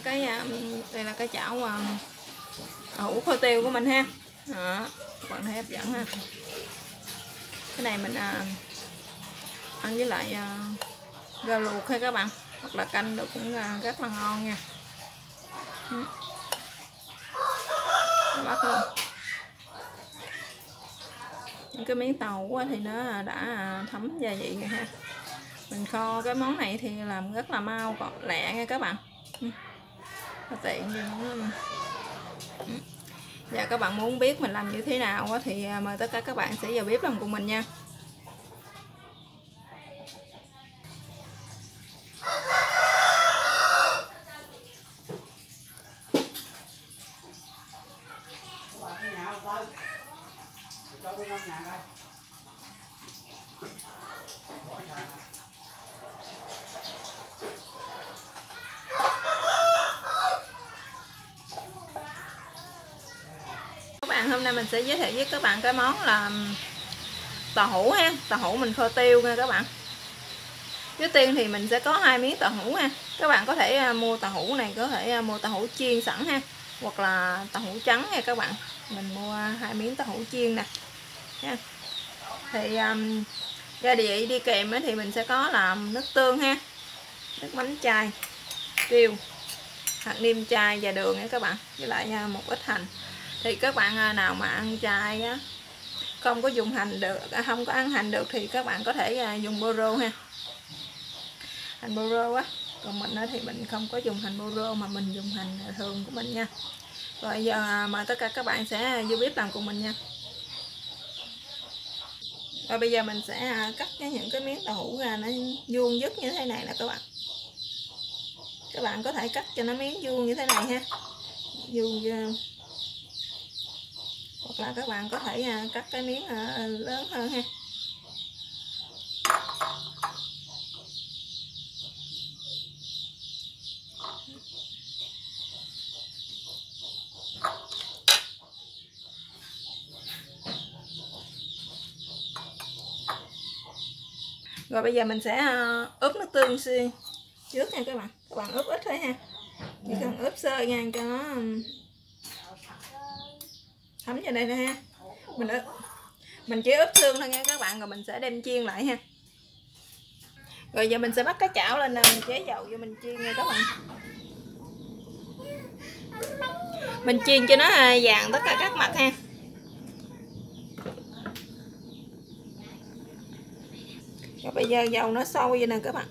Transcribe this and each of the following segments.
Đây là cái chảo tàu hũ kho tiêu của mình ha. Đó, các bạn thấy hấp dẫn ha. Cái này mình ăn với lại rau luộc hay các bạn, hoặc là canh được cũng rất là ngon nha. Bắt luôn. Những cái miếng tàu thì nó đã thấm gia vị rồi ha. Mình kho cái món này thì làm rất là mau gọn lẹ nha các bạn. Tiện gì nữa. Và các bạn muốn biết mình làm như thế nào thì mời tất cả các bạn sẽ vào bếp làm cùng mình nha. Các bạn, hôm nay mình sẽ giới thiệu với các bạn cái món là tàu hũ ha. Tàu hũ mình kho tiêu nha các bạn. Trước tiên thì mình sẽ có 2 miếng tàu hũ ha. Các bạn có thể mua tàu hũ này, có thể mua tàu hũ chiên sẵn ha, hoặc là tàu hũ trắng nha các bạn. Mình mua 2 miếng tàu hũ chiên nè ha. Thì gia vị đi kèm thì mình sẽ có là nước tương ha, nước mắm chai, tiêu, hạt nêm chai và đường nha các bạn, với lại một ít hành. Thì các bạn nào mà ăn chay á, không có dùng hành được, không có ăn hành được thì các bạn có thể dùng bơ rô ha, hành bơ rô á. Còn mình thì mình không có dùng hành bơ rô mà mình dùng hành thường của mình nha. Rồi giờ mời tất cả các bạn sẽ vô bếp làm cùng mình nha. Rồi bây giờ mình sẽ cắt những cái miếng tàu hũ ra nó vuông vức như thế này nè các bạn. Các bạn có thể cắt cho nó miếng vuông như thế này ha, vuông, hoặc là các bạn có thể cắt cái miếng lớn hơn ha. Rồi bây giờ mình sẽ ướp nước tương trước nha các bạn. Các bạn ướp ít thôi ha, chỉ cần ướp sơ nha cho nó thấm vào đây thôi ha. Mình chỉ ướp xương thôi nha các bạn, rồi mình sẽ đem chiên lại ha. Rồi giờ mình sẽ bắt cái chảo lên, mình chế dầu vô mình chiên nha các bạn. Mình chiên cho nó vàng tất cả các mặt ha. Rồi bây giờ dầu nó sôi vậy nè các bạn,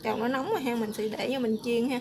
dầu nó nóng rồi ha, mình sẽ để cho mình chiên ha.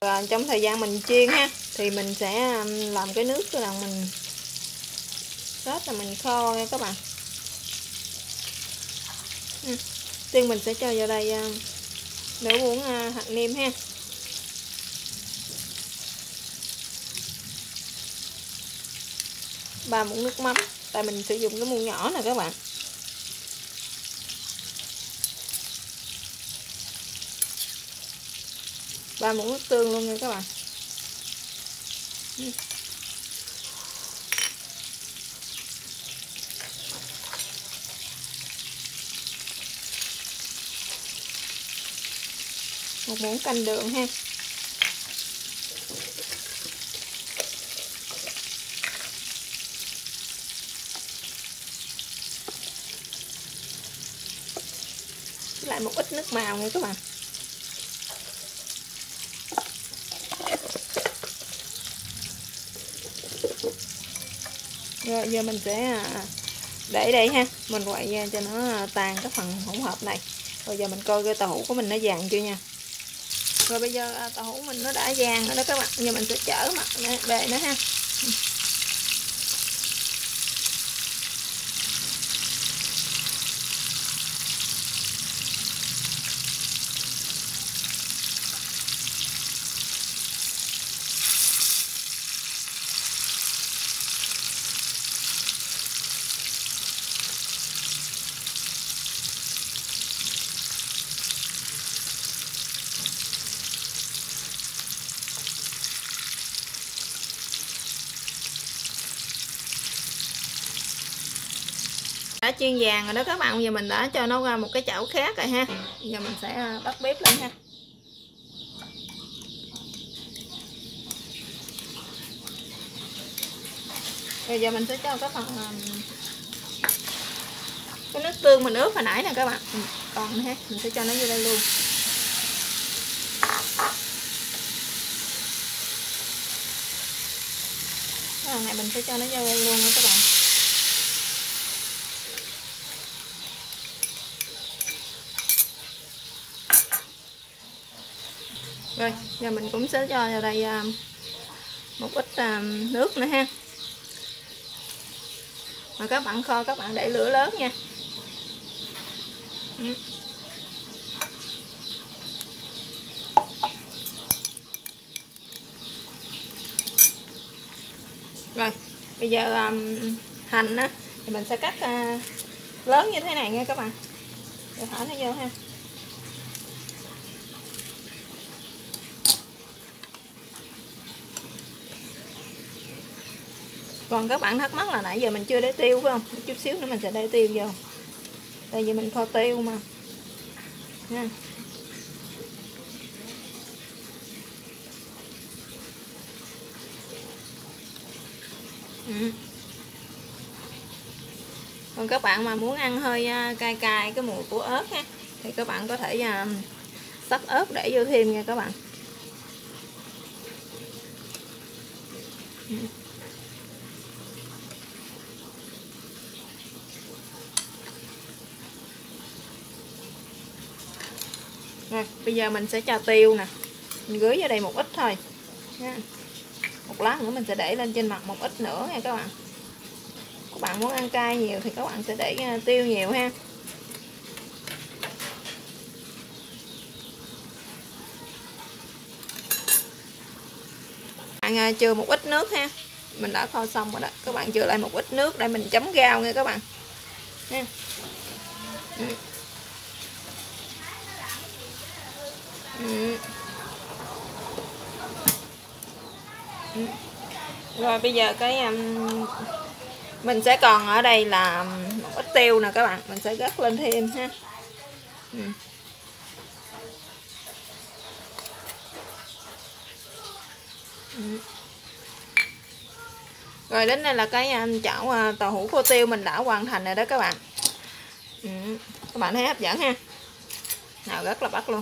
Rồi, trong thời gian mình chiên ha thì mình sẽ làm cái nước là mình sốt là mình kho nha các bạn. Tiên mình sẽ cho vào đây nửa muỗng hạt nêm ha, 3 muỗng nước mắm, tại mình sử dụng cái muỗng nhỏ nè các bạn. Ba muỗng nước tương luôn nha các bạn. Một muỗng canh đường ha. Lại một ít nước màu nha các bạn. Rồi giờ mình sẽ để đây ha, mình quậy ra cho nó tan cái phần hỗn hợp này. Rồi giờ mình coi cái tàu hũ của mình nó vàng chưa nha. Rồi bây giờ tàu hũ mình nó đã vàng rồi đó các bạn. Giờ mình sẽ chở mặt bề nó ha. đã chiên vàng rồi đó các bạn. Bây giờ mình đã cho nó ra một cái chảo khác rồi ha. Bây giờ mình sẽ bắt bếp lên ha. Bây giờ mình sẽ cho cái phần cái nước tương mình ướp hồi nãy nè các bạn, còn ha, mình sẽ cho nó vô đây luôn. Cái phần này mình sẽ cho nó vô đây luôn nha các bạn. Rồi giờ mình cũng sẽ cho vào đây một ít nước nữa ha. Mà các bạn kho các bạn để lửa lớn nha. Rồi bây giờ hành á thì mình sẽ cắt lớn như thế này nha các bạn, để thả nó vô ha. Còn các bạn thắc mắc là nãy giờ mình chưa để tiêu phải không? Một chút xíu nữa mình sẽ để tiêu vô. Tại vì mình kho tiêu mà nha. Còn các bạn mà muốn ăn hơi cay cay cái mùi của ớt ha, thì các bạn có thể xắt ớt để vô thêm nha các bạn. Rồi bây giờ mình sẽ cho tiêu nè, mình gửi vào đây một ít thôi nha. Một lát nữa mình sẽ để lên trên mặt một ít nữa nha các bạn. Các bạn muốn ăn cay nhiều thì các bạn sẽ để tiêu nhiều ha. Bạn chừa một ít nước ha. Mình đã kho xong rồi đó. Các bạn chừa lại một ít nước để mình chấm rau nha các bạn. Ha. Rồi bây giờ cái mình sẽ còn ở đây là một ít tiêu nè các bạn, mình sẽ rắc lên thêm ha. Rồi đến đây là cái chảo tàu hũ khô tiêu mình đã hoàn thành rồi đó các bạn. Các bạn thấy hấp dẫn ha. Nào rất là bắt luôn.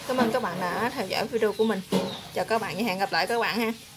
Cảm ơn các bạn đã theo dõi video của mình. Chào các bạn và hẹn gặp lại các bạn ha.